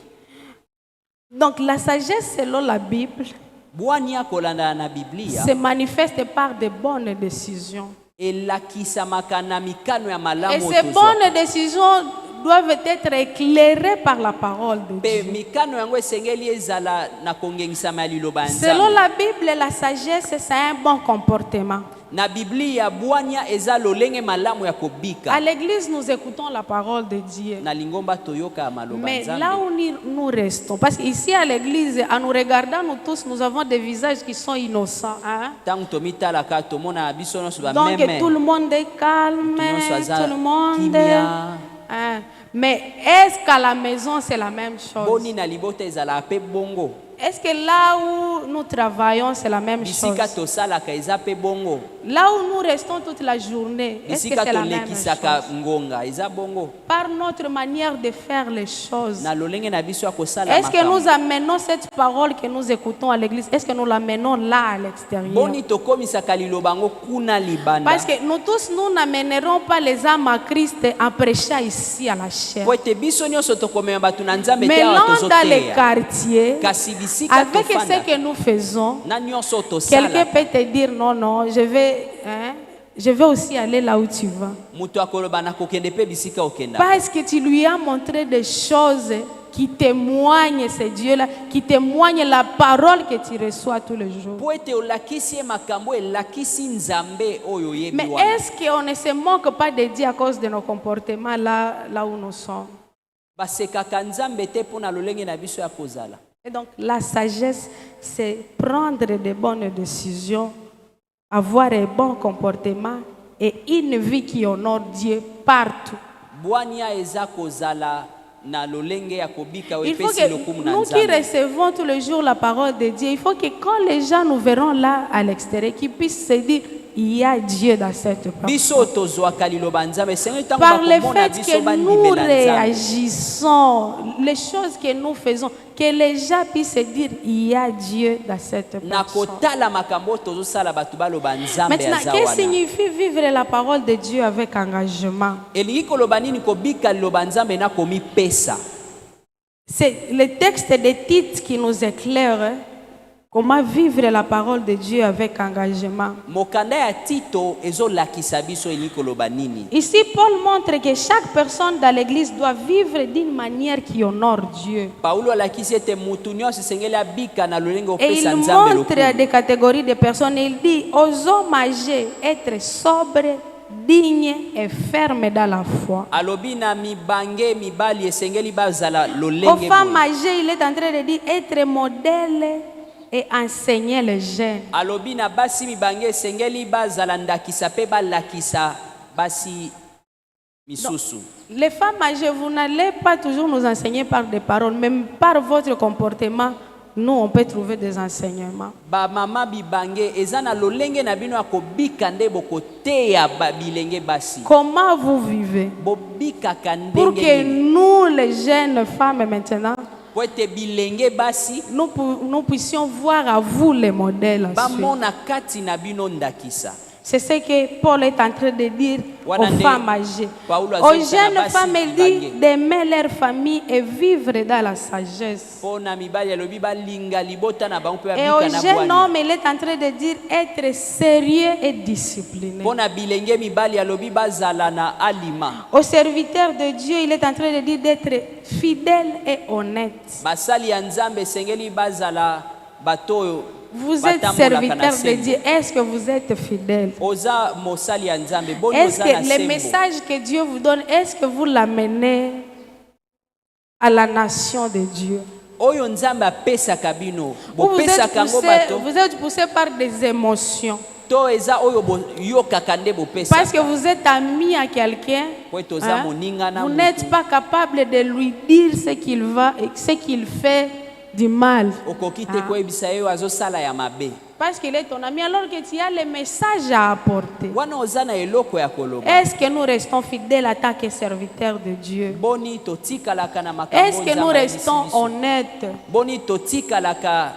Donc la sagesse selon la Bible Bwania kolanda na Biblia se manifeste par de bonnes décisions. elakisamaka na mikano ya Et malamu ces tozwaka. bonnes décisions doivent être éclairées par la parole de Pe Dieu. mikano yango esengeli ezala na kongengisama ya liloba ya Selon Nzambe. la Bible, la sagesse, c'est un bon comportement. Na Biblia bwania eza lolenge malamu ya kobika. À l'église, nous écoutons la parole de Dieu. Na lingomba toyoka maloba ya Mais Nzambe. là où nous restons, parce qu'ici à l'église, en nous regardant, nous tous, nous avons des visages qui sont innocents. Hein? Tango tomitalaka tomona biso nyonso Donc bameme. tout le monde est calme, nyonso aza tout le monde... kimia. Hein? Mais est-ce qu'à la maison, c'est la même chose? Boni na libota ezala pe bongo. Est-ce que là où nous travaillons, c'est la même chose? Bisika tosalaka eza pe bongo. Là où nous restons toute la journée, est-ce que Bisika c'est la même tolekisaka chose? ngonga eza bongo. Par notre manière de faire les choses. Na lolenge na biso ya kosala Est-ce que makambo. nous amenons cette parole que nous écoutons à l'église, est-ce que nous l'amenons là à l'extérieur? Boni tokomisaka liloba yango kuna libanda. Parce que nous tous, nous n'amènerons pas les âmes à Christ en prêchant ici à la chair. Po ete biso nyonso tokomema bato na Nzambe te Mais awa là, dans les tozoteya. quartiers, Kasi bisika avec ce tofanda que nous faisons, na nyonso quelqu'un tosala. peut te dire non, non, je vais aussi aller là où tu vas. Mutu akoloba na kokende pe bisika okenda. Parce que tu lui as montré des choses qui témoignent ce Dieu-là, qui témoignent la parole que tu reçois tous les jours. Po ete olakisi ye makambo elakisi Nzambe oyo yebi Mais wana. est-ce qu'on ne se moque pas de Dieu à cause de nos comportements là où nous sommes? Basekaka Nzambe te pona lolenge na biso ya kozala. Et donc la sagesse, c'est prendre de bonnes décisions avoir un bon comportement et une vie qui honore Dieu partout. bwania eza kozala na lolenge ya kobika Il faut epesi lokumu que na nous qui Nzambe. recevons tous les jours la parole de Dieu, il faut que quand les gens nous verront là à l'extérieur, qu'ils puissent se dire, il y a Dieu dans cette parole. Biso tozwaka liloba Nzambe Seigneur tango Par le bakomona fait biso que nous bandimela Nzambe. réagissons, les choses que nous faisons, que les gens puissent se dire, il y a Dieu dans cette Na personne. kotala makambo tozosala batu baloba Nzambe Maintenant, aza qu'est-ce que wana. signifie vivre la parole de Dieu avec engagement? Elingi koloba nini kobika liloba Nzambe na komipesa? C'est le texte des titres qui nous éclaire hein, comment vivre la parole de Dieu avec engagement. Mokanda ya Tito ezolakisa biso elingi koloba nini? Ici, Paul montre que chaque personne dans l'église doit vivre d'une manière qui honore Dieu. Paulo alakisi ete mutu nyonso esengeli abika na lolenge Et il opesa Nzambe montre lokumu. des catégories de personnes. Il dit aux hommes âgés, être sobre, digne et ferme dans la foi. Alobi na mibange mibali esengeli bazala Aux lolenge femmes boye. âgées, il est en train de dire être modèle et enseigner les jeunes. Alobi na basi mibange esengeli bazala ndakisa pe balakisa basi misusu. Les femmes âgées, vous n'allez pas toujours nous enseigner par des paroles, même par votre comportement, nous, on peut trouver des enseignements. Ba mama bibange eza na lolenge na bino akobika nde bokoteya bilenge basi. Comment vous vivez? Bobikaka Pour ndenge que nini? nous, les jeunes femmes maintenant, Po ete bilenge basi nous puissions voir à vous les modèles. à suivre. bamona kati na bino ndakisa. C'est ce que Paul est en train de dire Wana aux nde femmes âgées. Paulo Aux azolisa na jeunes basi femmes, il dit bibange. d'aimer leur famille et vivre dans la sagesse. Po na mibali alobi balinga libota na bango pe Et aux babika na jeunes bwani. hommes, il est en train de dire être sérieux et discipliné. Po na bilenge mibali alobi bazala na alima. Aux serviteurs de Dieu, il est en train de dire d'être fidèle et honnête. Basali ya Nzambe esengeli bazala bato oyo Vous êtes batambolaka na serviteur de sembo. Dieu. Est-ce que vous êtes fidèle? Oza mosali ya Nzambe boni Est-ce oza na que les sembo. messages que Dieu vous donne, est-ce que vous l'amenez à la nation de Dieu? Oyo Nzambe apesaka bino Ou bopesaka yango bato vous êtes poussé par des émotions? to eza oyo boyokaka nde bopesaka. Parce que vous êtes ami à quelqu'un, Po ete oza hein, moninga na vous mutu. n'êtes pas capable de lui dire ce qu'il va et ce qu'il fait du mal. Okoki te koyebisa ye oyo azosala ya mabe. Parce qu'il est ton ami, alors que tu as les messages à apporter. Wana oza na eloko ya koloba. Est-ce que nous restons fidèles en tant que serviteurs de Dieu? Boni totikalaka na makambo Est-ce que nous Nzambe ayebisi restons biso. honnêtes? Boni totikalaka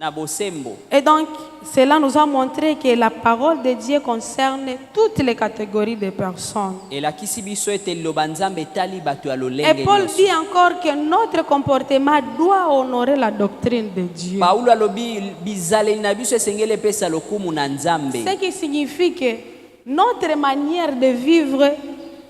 na bosembo. Et donc, cela nous a montré que la parole de Dieu concerne toutes les catégories de personnes. Elakisi biso ete liloba Nzambe etali bato ya Et lolenge Paul nyonso. dit encore que notre comportement doit honorer la doctrine de Dieu. Paulo alobi bizaleli na biso esengeli epesa lokumu na Nzambe. Ce qui signifie que notre manière de vivre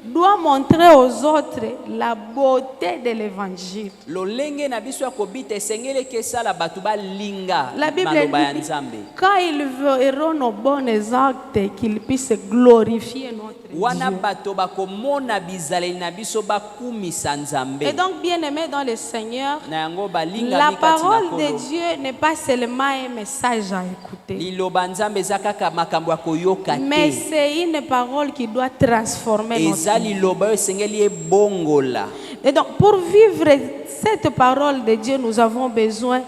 doit montrer aux autres la beauté de l'évangile. Lolenge na biso ya kobita esengeli ekesala bato balinga La Bible maloba ya dit Nzambe. quand ils verront nos bons actes, qu'ils puissent glorifier notre Wana Dieu. bato bakomona bizaleli na biso bakumisa Nzambe. Et donc, bien-aimés dans le Seigneur, Na yango balinga la mikati na parole de kolo. Dieu n'est pas seulement un message à écouter, Liloba Nzambe eza kaka makambo ya koyoka mais te. c'est une parole qui doit transformer notre Eza vie. liloba oyo esengeli ebongola. Et donc, pour vivre cette parole de Dieu, nous avons besoin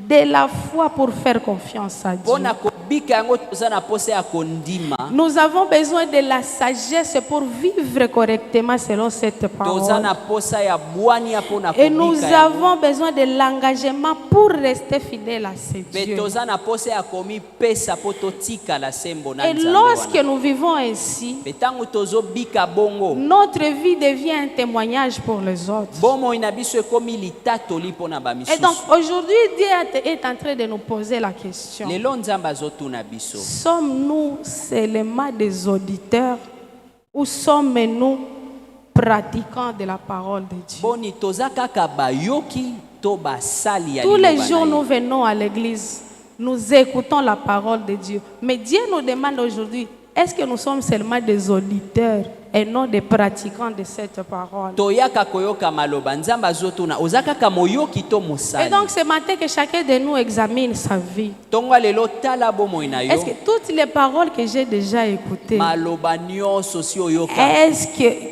de la foi pour faire confiance à Dieu. Mpona kobika yango toza na posa ya kondima. Nous avons besoin de la sagesse pour vivre correctement selon cette Toza parole. na posa ya bwania mpona Et nous kobika yango. avons besoin de l'engagement pour rester fidèle à ce Mpe Dieu. toza na posa ya komipesa mpo totikala sembo na Et Nzambe lorsque wana. nous vivons ainsi, Mpe ntango tozobika bongo notre vie devient un témoignage pour les autres. bomoi na biso ekomi litatoli mpona Et donc bamisusu. aujourd'hui, Dieu est en train de nous poser la question. Lelo Nzambe azotuna biso. Sommes-nous seulement des auditeurs ou sommes-nous pratiquants de la parole de Dieu? Boni toza kaka bayoki to basali ya Tous les liloba jours, na nous ye. venons à l'église, nous écoutons la parole de Dieu. Mais Dieu nous demande aujourd'hui, est-ce que nous sommes seulement des auditeurs et non des pratiquants de cette parole. toyaka koyoka maloba nzambe azotuna oza kaka moyoki to Et mosali donc ce matin que chacun de nous examine sa vie. ntongo ya lelo tala bomoi na yo Est-ce que toutes les paroles que j'ai déjà écoutées, maloba nyonso si oyoka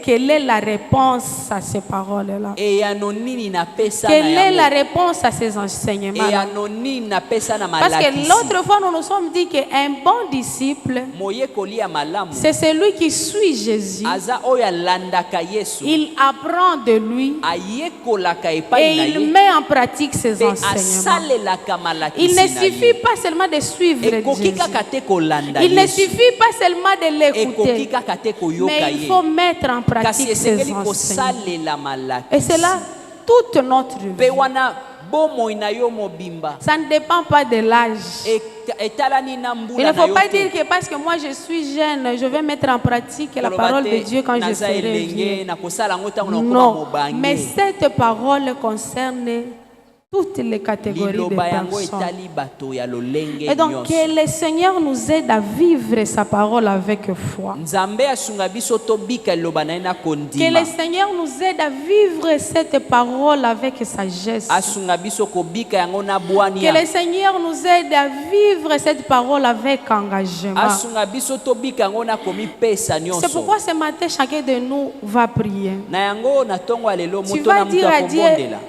quelle est la réponse à ces paroles-là? eyano nini napesa Quelle na est la yango réponse à ces enseignements-là? eyano nini napesa na Parce que malakisi l'autre fois, nous nous sommes dit qu'un bon disciple, moyekoli ya malamu c'est celui qui suit Jésus. aza oyo alandaka yesu Il apprend de lui ayekolaka et epai na il ye met en pratique ses mpe enseignements. asalelaka Il malakisi ne na suffit ye pas seulement de suivre ekoki Jésus. kaka te kolanda Il ne yesu suffit pas seulement de ekoki l'écouter, kaka te mais koyoka il ye faut mettre en kasi pratique ses esengeli enseignements. kosalela Et malakisi c'est là toute notre mpe vie. wana bomoi na yo mobimba Ça ne dépend pas de l'âge. etalani na Il mbula ne na faut yo pas te. dire que parce que moi je suis jeune, je vais mettre en pratique la Koloba parole te, de Dieu quand je naza serai elenge vieux. nakosala yango ntango nakoma Non, mais mobange cette parole concerne toutes les catégories de liloba yango personnes. etali bato ya lolenge Et donc nyonso que le Seigneur nous aide à vivre sa parole avec foi. nzambe asunga biso tobika liloba na ye na Que le kondima Seigneur nous aide à vivre cette parole avec sagesse. asunga biso kobika yango na Que bwania le Seigneur nous aide à vivre cette parole avec engagement. asunga biso tobika yango na komipesa C'est nyonso pourquoi ce matin, chacun de nous va prier. na yango na ntongo ya lelo Tu moto na vas moto dire à Dieu, akobondela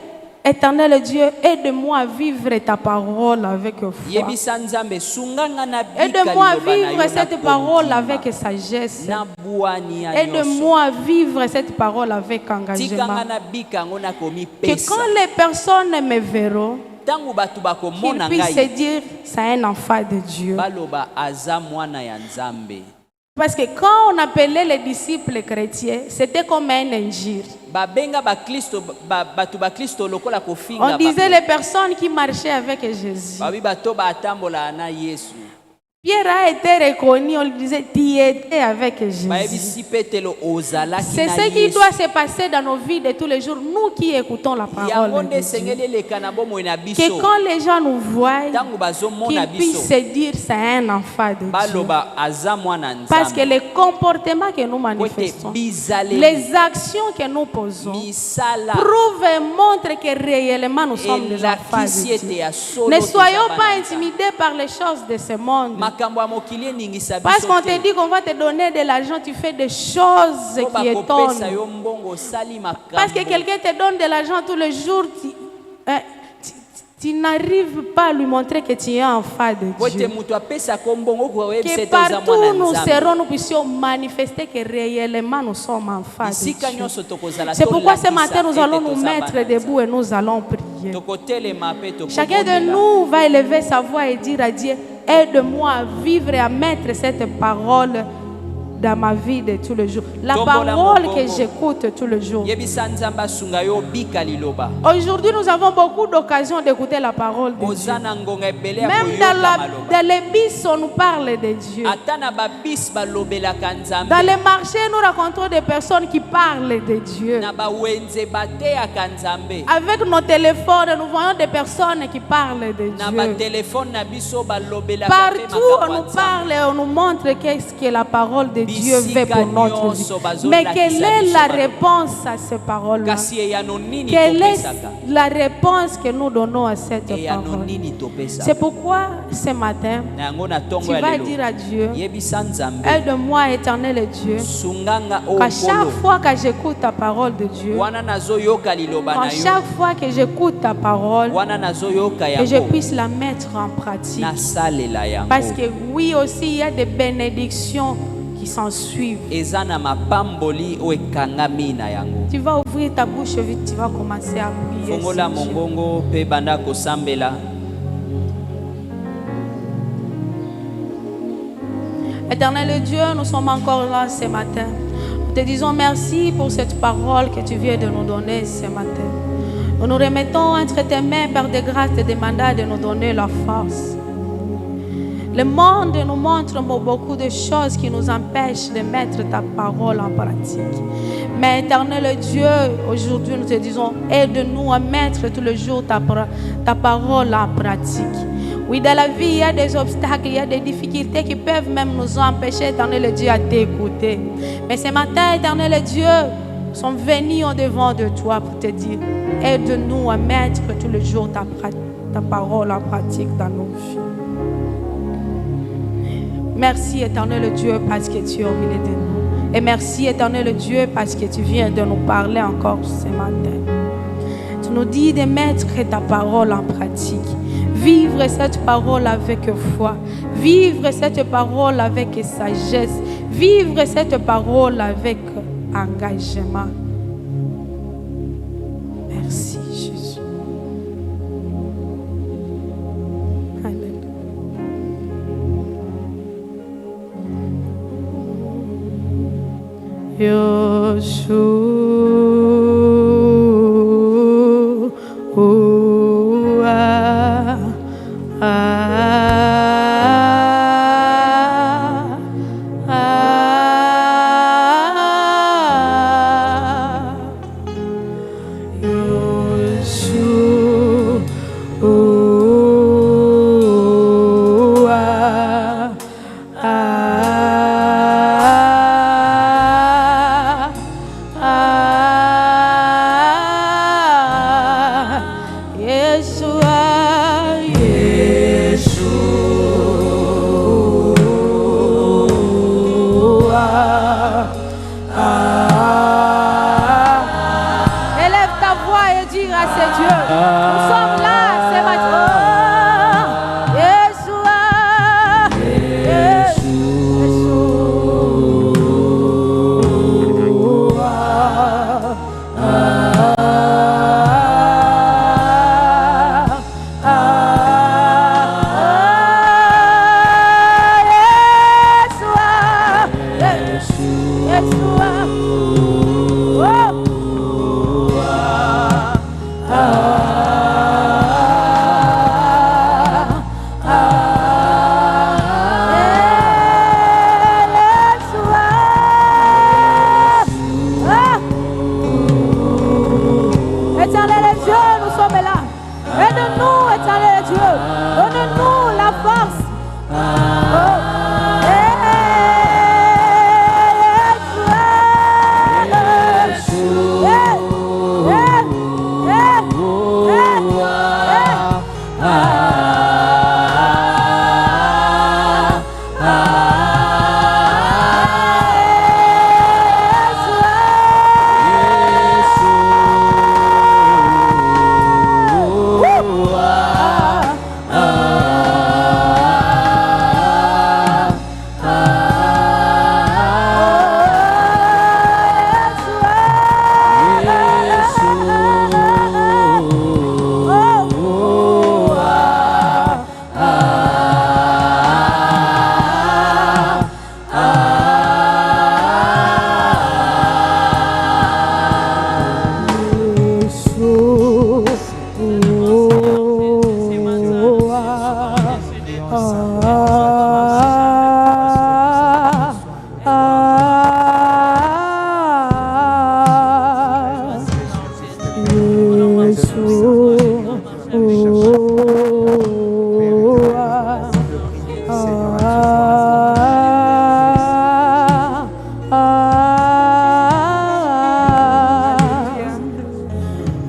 Éternel Dieu, aide-moi à vivre ta parole avec foi. yebisa nzambe sunganga na bika Aide-moi à liloba na vivre yo cette na parole kondima avec sagesse. na bwania nyonso Aide-moi à vivre cette parole avec tikanga engagement. na bika yango na Que komipesa quand les personnes me verront, ntango bato qu'ils bakomona puissent se ngai dire, c'est un enfant de Dieu. baloba aza mwana ya nzambe Parce que quand on appelait les disciples chrétiens, c'était comme un injure. babenga baklisto bato baklisto lokola On kofinga disait les personnes qui marchaient avec Jésus. babi bato batambola na yesu Pierre a été reconnu, on lui disait, tu étais avec Jésus. bayebisi petelo ozalaki C'est na ce qui yesu doit se passer dans nos vies de tous les jours, nous qui écoutons la yango parole nde de Dieu. esengeli eleka na bomoi na Que biso quand les gens nous voient, ntango bazomona qu'ils puissent biso se dire c'est un enfant de Dieu. baloba aza mwana Parce que nzambe les comportements que nous po ete manifestons, bizaleli les actions que nous posons, misala prouvent et montrent que réellement nous sommes des enfants elakisi de ete Dieu. ya solo Ne toza soyons bana pas ya Nzambe. intimidés par les choses de ce monde. makambo ya mokili eningisa Parce biso qu'on te te dit qu'on va te donner de l'argent, tu fais des choses po qui bakopesa étonnent. yo mbongo osali Parce que makambo quelqu'un te donne de l'argent tous les jours, tu n'arrives pas à lui montrer que tu es un enfant de po ete Dieu. moto apesaka mbongo koyebisa Que ete oza partout mwana où nous nzambe serons, nous puissions manifester que réellement nous sommes enfants de bisika Dieu. nyonso tokozala C'est pourquoi ce tolakisa matin, nous ete allons nous toza mettre bana ya debout et nous allons prier. Nzambe. tokotelema mpe Chacun de tokobondela. nous va élever sa voix et dire à Dieu, aide-moi à vivre et à mettre cette parole dans ma vie de tous les jours. La Tombola parole mongongo. que j'écoute tous les jours. yebisa nzambe asunga yo bika liloba Aujourd'hui, nous avons beaucoup d'occasions d'écouter la parole de Dieu. oza na ngonga ebele ya Même koyoka dans maloba dans les bus, on nous parle de Dieu. ata na babisi balobelaka nzambe Dans les marchés, nous rencontrons des personnes qui parlent de Dieu. na bawenze bateyaka nzambe Avec nos téléphones, nous voyons des personnes qui parlent de na Dieu. batelefone na biso balobelaka mpe Partout, on makambo ya nous Nzambe. parle et on nous montre qu'est-ce que la parole de Dieu Bisika fait pour notre nyonso vie. bazolakisa Mais quelle est biso la baloba. réponse à ces paroles-là? kasi eyano nini Quelle est topesaka la réponse que nous donnons à cette eyano parole? nini C'est topesaka pourquoi ce matin, na yango na tu ntongo ya vas lelo dire à Dieu, yebisa nzambe aide-moi, éternel Dieu, sunganga oyo qu'à chaque nkolo fois que j'écoute ta parole de Dieu, wana nazoyoka liloba à na yo chaque fois que j'écoute ta parole, wana nazoyoka que je yango puisse la mettre en pratique. nasalela yango Parce que oui aussi, il y a des bénédictions qui s'en suivent. eza na mapamboli oyo ekangami na yango Tu vas ouvrir ta bouche vite, tu vas commencer à prier. fongola Seigneur. mongongo mpe banda kosambela Éternel Dieu, nous sommes encore là ce matin. Nous te disons merci pour cette parole que tu viens de nous donner ce matin. Nous nous remettons entre tes mains, Père de grâce, te demandant de nous donner la force. Le monde nous montre beaucoup de choses qui nous empêchent de mettre ta parole en pratique. Mais éternel Dieu, aujourd'hui nous te disons, aide-nous à mettre tous les jours ta parole en pratique. Oui, dans la vie, il y a des obstacles, il y a des difficultés qui peuvent même nous empêcher, éternel Dieu, à t'écouter. Mais ce matin, éternel Dieu, nous sommes venus au devant de toi pour te dire, aide-nous à mettre tous les jours ta parole en pratique dans nos vies. Merci, éternel Dieu, parce que tu es au milieu de nous. Et merci, éternel Dieu, parce que tu viens de nous parler encore ce matin. Tu nous dis de mettre ta parole en pratique. Vivre cette parole avec foi. Vivre cette parole avec sagesse. Vivre cette parole avec engagement. Merci, Jésus. Alléluia.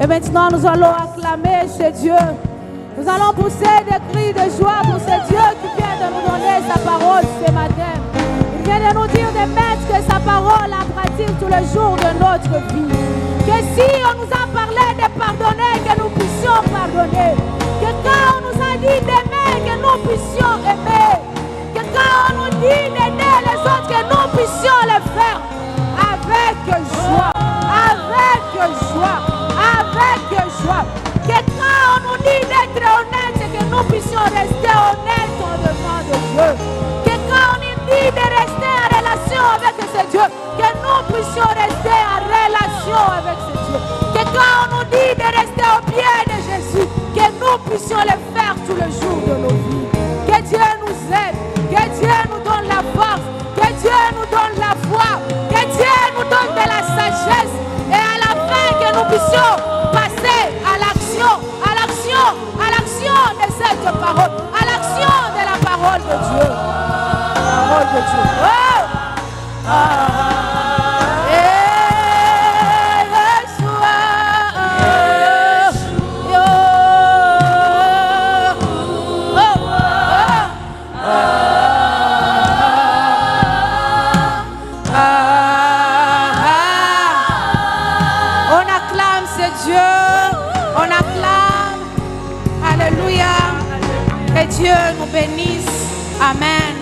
Et maintenant, nous allons acclamer ce Dieu. Nous allons pousser des cris de joie pour ce Dieu qui vient de nous donner sa parole ce matin. Il vient de nous dire de mettre sa parole en pratique tous les jours de notre vie. Que si on nous a parlé de pardonner, que nous puissions pardonner. Que quand on nous a dit d'aimer, que nous puissions aimer. Que quand on nous dit d'aider les autres, que nous puissions le faire avec joie. Avec joie. Avec joie. Que quand on nous dit d'être honnête, que nous puissions rester honnêtes devant de Dieu. Que quand on nous dit de rester en relation avec ce Dieu, que nous puissions rester en relation avec ce Dieu. Que quand on nous dit de rester au pied de Jésus, que nous puissions le faire tous les jours de nos vies. Que Dieu nous aide, que Dieu nous donne la force, que Dieu nous donne la foi, que Dieu nous donne de la sagesse et à la fin que nous puissions passer à l'action de cette parole, à juu. On acclame ce Dieu, on acclame. Alléluia. Que Dieu nous bénisse. Amen.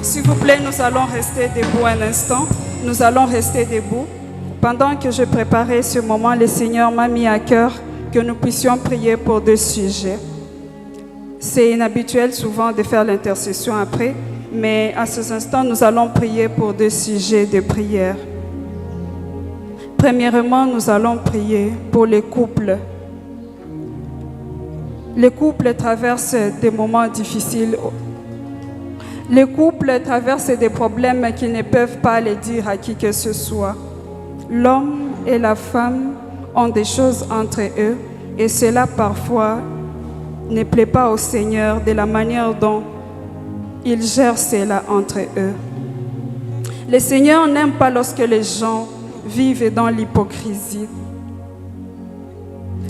S'il vous plaît, nous allons rester debout un instant. Nous allons rester debout. Pendant que je préparais ce moment, le Seigneur m'a mis à cœur que nous puissions prier pour 2 sujets. C'est inhabituel souvent de faire l'intercession après, mais à ce instant, nous allons prier pour 2 sujets de prière. Premièrement, nous allons prier pour les couples. Les couples traversent des moments difficiles. Les couples traversent des problèmes qu'ils ne peuvent pas les dire à qui que ce soit. L'homme et la femme ont des choses entre eux et cela parfois ne plaît pas au Seigneur de la manière dont il gère cela entre eux. Le Seigneur n'aime pas lorsque les gens vivent dans l'hypocrisie.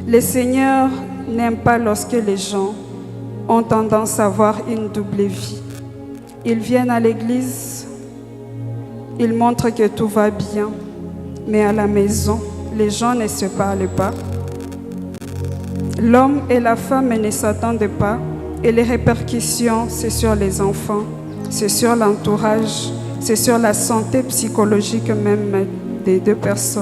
Le Seigneur n'aime pas lorsque les gens ont tendance à avoir une double vie. Ils viennent à l'église, ils montrent que tout va bien, mais à la maison, les gens ne se parlent pas. L'homme et la femme ne s'attendent pas et les répercussions, c'est sur les enfants, c'est sur l'entourage, c'est sur la santé psychologique même des 2 personnes.